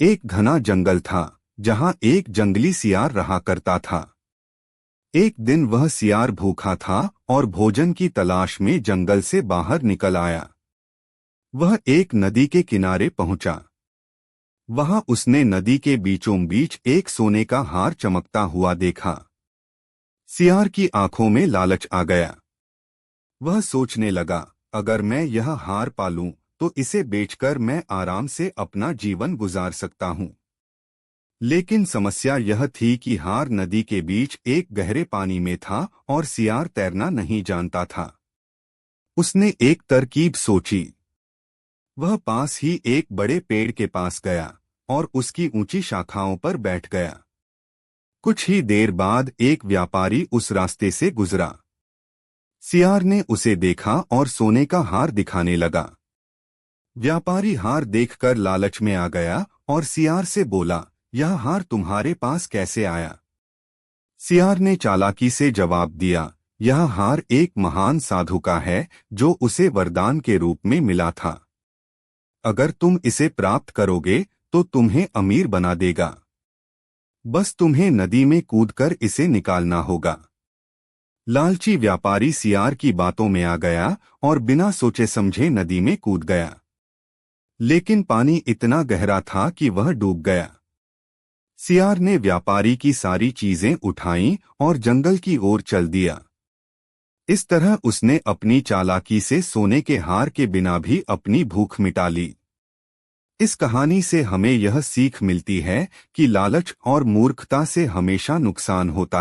एक घना जंगल था जहां एक जंगली सियार रहा करता था। एक दिन वह सियार भूखा था और भोजन की तलाश में जंगल से बाहर निकल आया। वह एक नदी के किनारे पहुंचा। वहां उसने नदी के बीचों बीच एक सोने का हार चमकता हुआ देखा। सियार की आंखों में लालच आ गया। वह सोचने लगा, अगर मैं यह हार पालूं तो इसे बेचकर मैं आराम से अपना जीवन गुजार सकता हूं। लेकिन समस्या यह थी कि हार नदी के बीच एक गहरे पानी में था और सियार तैरना नहीं जानता था। उसने एक तरकीब सोची। वह पास ही एक बड़े पेड़ के पास गया और उसकी ऊंची शाखाओं पर बैठ गया। कुछ ही देर बाद एक व्यापारी उस रास्ते से गुजरा। सियार ने उसे देखा और सोने का हार दिखाने लगा। व्यापारी हार देखकर लालच में आ गया और सियार से बोला, यह हार तुम्हारे पास कैसे आया? सियार ने चालाकी से जवाब दिया, यह हार एक महान साधु का है जो उसे वरदान के रूप में मिला था। अगर तुम इसे प्राप्त करोगे तो तुम्हें अमीर बना देगा। बस तुम्हें नदी में कूदकर इसे निकालना होगा। लालची व्यापारी सियार की बातों में आ गया और बिना सोचे समझे नदी में कूद गया। लेकिन पानी इतना गहरा था कि वह डूब गया। सियार ने व्यापारी की सारी चीजें उठाईं और जंगल की ओर चल दिया। इस तरह उसने अपनी चालाकी से सोने के हार के बिना भी अपनी भूख मिटा ली। इस कहानी से हमें यह सीख मिलती है कि लालच और मूर्खता से हमेशा नुकसान होता है।